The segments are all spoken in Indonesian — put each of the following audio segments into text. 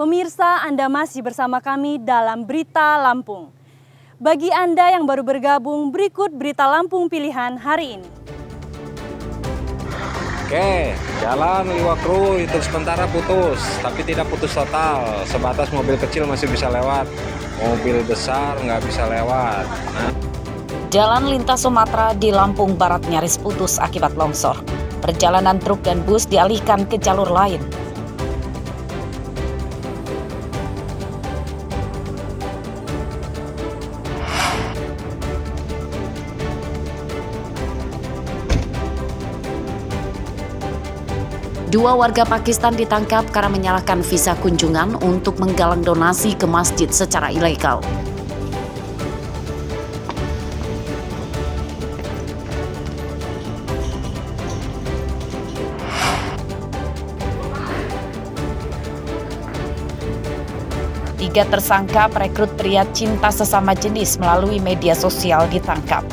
Pemirsa, Anda masih bersama kami dalam Berita Lampung. Bagi Anda yang baru bergabung, berikut Berita Lampung pilihan hari ini. Oke, jalan Liwakru itu sementara putus, tapi tidak putus total. Sebatas mobil kecil masih bisa lewat, mobil besar nggak bisa lewat. Jalan lintas Sumatera di Lampung Barat nyaris putus akibat longsor. Perjalanan truk dan bus dialihkan ke jalur lain. Dua warga Pakistan ditangkap karena menyalahkan visa kunjungan untuk menggalang donasi ke masjid secara ilegal. Tiga tersangka perekrut pria cinta sesama jenis melalui media sosial ditangkap.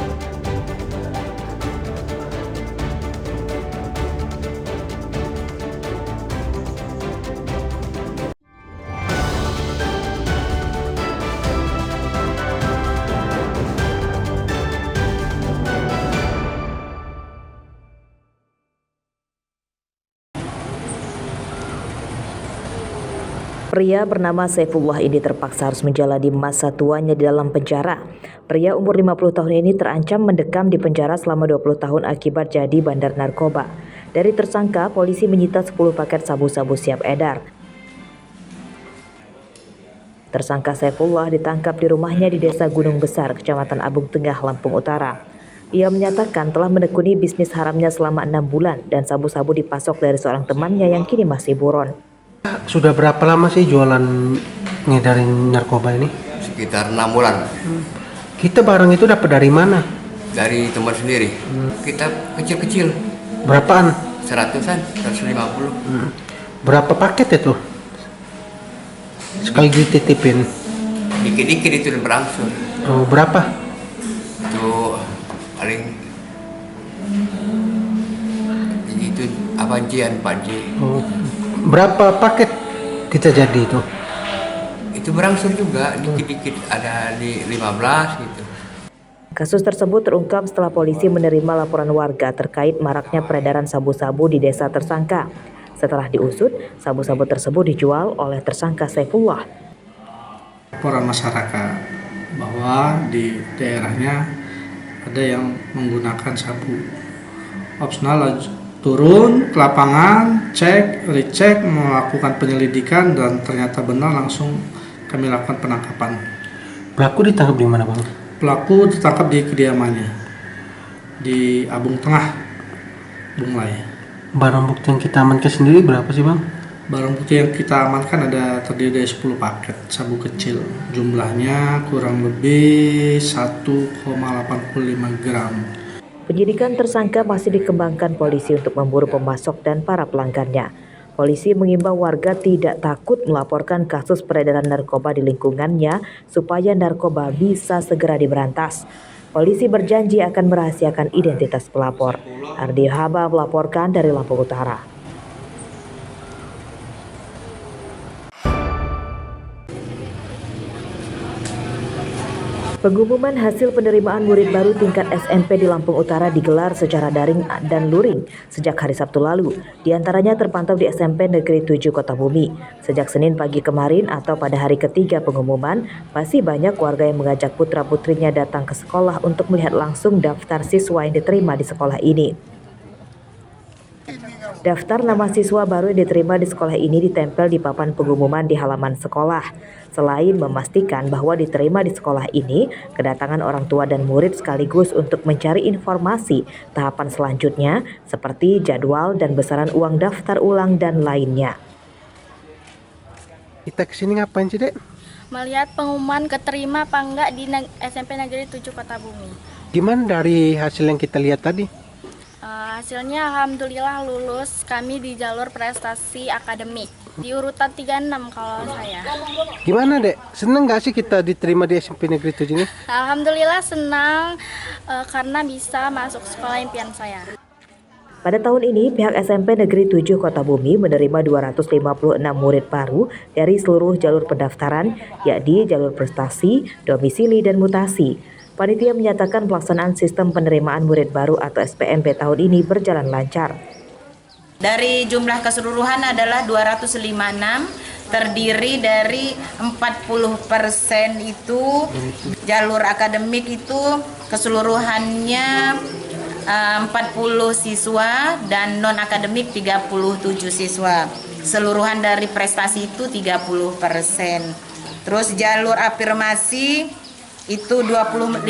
Pria bernama Saifullah ini terpaksa harus menjalani masa tuanya di dalam penjara. Pria umur 50 tahun ini terancam mendekam di penjara selama 20 tahun akibat jadi bandar narkoba. Dari tersangka, polisi menyita 10 paket sabu-sabu siap edar. Tersangka Saifullah ditangkap di rumahnya di Desa Gunung Besar, Kecamatan Abung Tengah, Lampung Utara. Ia menyatakan telah menekuni bisnis haramnya selama 6 bulan dan sabu-sabu dipasok dari seorang temannya yang kini masih buron. Sudah berapa lama sih jualan ngedarin narkoba ini? Sekitar 6 bulan. Kita barang itu dapat dari mana? Dari teman sendiri. Kita kecil-kecil. Berapaan? 100-an, 150. Berapa paket itu? Sekali dititipin. Dikit-dikit itu berangsur. Oh, berapa? Itu paling itu apa jian Pak J. Oh, berapa paket kita jadi itu? Itu berangsur juga, dikit-dikit ada di 15 gitu. Kasus tersebut terungkap setelah polisi menerima laporan warga terkait maraknya peredaran sabu-sabu di desa tersangka. Setelah diusut, sabu-sabu tersebut dijual oleh tersangka Saifullah. Laporan masyarakat bahwa di daerahnya ada yang menggunakan sabu. Opsional turun ke lapangan, cek, recek, melakukan penyelidikan dan ternyata benar, langsung kami lakukan penangkapan. Pelaku ditangkap di mana, Bang? Pelaku ditangkap di kediamannya di Abung Tengah, Bunglai. Barang bukti yang kita amankan sendiri berapa sih, Bang? Barang bukti yang kita amankan ada terdiri dari 10 paket sabu kecil. Jumlahnya kurang lebih 1,85 gram. Penyidikan tersangka masih dikembangkan polisi untuk memburu pemasok dan para pelanggannya. Polisi mengimbau warga tidak takut melaporkan kasus peredaran narkoba di lingkungannya supaya narkoba bisa segera diberantas. Polisi berjanji akan merahasiakan identitas pelapor. Ardi Haba melaporkan dari Lampung Utara. Pengumuman hasil penerimaan murid baru tingkat SMP di Lampung Utara digelar secara daring dan luring sejak hari Sabtu lalu. Di antaranya terpantau di SMP Negeri 7 Kota Bumi. Sejak Senin pagi kemarin atau pada hari ketiga pengumuman, masih banyak warga yang mengajak putra-putrinya datang ke sekolah untuk melihat langsung daftar siswa yang diterima di sekolah ini. Daftar nama siswa baru yang diterima di sekolah ini ditempel di papan pengumuman di halaman sekolah. Selain memastikan bahwa diterima di sekolah ini, kedatangan orang tua dan murid sekaligus untuk mencari informasi tahapan selanjutnya seperti jadwal dan besaran uang daftar ulang dan lainnya. Kita kesini ngapain sih, Dek? Melihat pengumuman keterima apa enggak di SMP Negeri 7 Kota Bumi. Gimana dari hasil yang kita lihat tadi? Hasilnya alhamdulillah lulus kami di jalur prestasi akademik. Di urutan 36 kalau saya. Gimana, Dek? Seneng gak sih kita diterima di SMP Negeri 7 ini? Alhamdulillah senang karena bisa masuk sekolah impian saya. Pada tahun ini, pihak SMP Negeri 7 Kota Bumi menerima 256 murid baru dari seluruh jalur pendaftaran, yakni jalur prestasi, domisili, dan mutasi. Panitia menyatakan pelaksanaan sistem penerimaan murid baru atau SPMP tahun ini berjalan lancar. Dari jumlah keseluruhan adalah 256, terdiri dari 40% itu jalur akademik itu keseluruhannya 40 siswa dan non-akademik 37 siswa. Keseluruhan dari prestasi itu 30%. Terus jalur afirmasi itu 25%,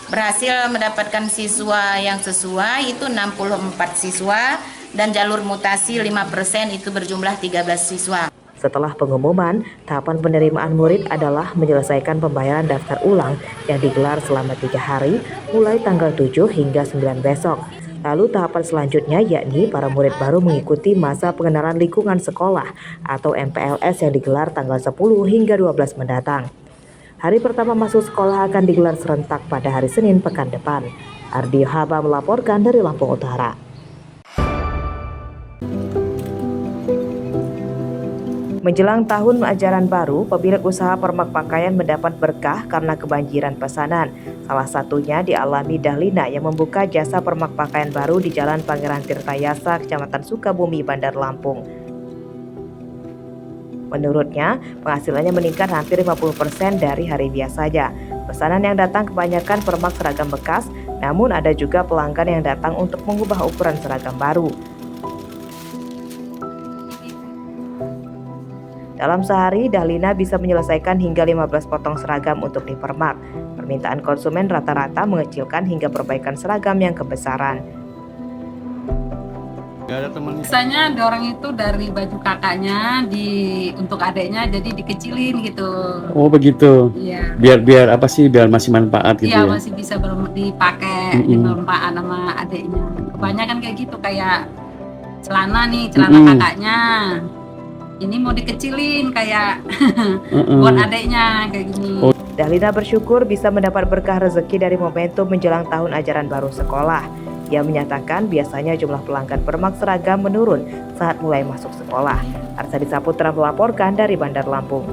berhasil mendapatkan siswa yang sesuai itu 64 siswa, dan jalur mutasi 5% itu berjumlah 13 siswa. Setelah pengumuman, tahapan penerimaan murid adalah menyelesaikan pembayaran daftar ulang yang digelar selama 3 hari, mulai tanggal 7 hingga 9 besok. Lalu tahapan selanjutnya yakni para murid baru mengikuti masa pengenalan lingkungan sekolah atau MPLS yang digelar tanggal 10 hingga 12 mendatang. Hari pertama masuk sekolah akan digelar serentak pada hari Senin pekan depan. Ardi Haba melaporkan dari Lampung Utara. Menjelang tahun ajaran baru, pemilik usaha permak pakaian mendapat berkah karena kebanjiran pesanan. Salah satunya dialami Dahlina yang membuka jasa permak pakaian baru di Jalan Pangeran Tirtayasa, Kecamatan Sukabumi, Bandar Lampung. Menurutnya, penghasilannya meningkat hampir 50% dari hari biasanya. Pesanan yang datang kebanyakan permak seragam bekas, namun ada juga pelanggan yang datang untuk mengubah ukuran seragam baru. Dalam sehari, Dahlina bisa menyelesaikan hingga 15 potong seragam untuk dipermak. Permintaan konsumen rata-rata mengecilkan hingga perbaikan seragam yang kebesaran. Biasanya dorong itu dari baju kakaknya untuk adiknya, jadi dikecilin gitu. Oh begitu. Iya. Biar apa sih? Biar masih manfaat gitu Iya, ya? masih bisa dipakai, dimanfaat sama adiknya. Kebanyakan kayak gitu, kayak celana kakaknya. Ini mau dikecilin kayak buat adiknya kayak gini. Dahlina bersyukur bisa mendapat berkah rezeki dari momentum menjelang tahun ajaran baru sekolah. Ia menyatakan biasanya jumlah pelanggan permak seragam menurun saat mulai masuk sekolah. Arsadi Saputra melaporkan dari Bandar Lampung.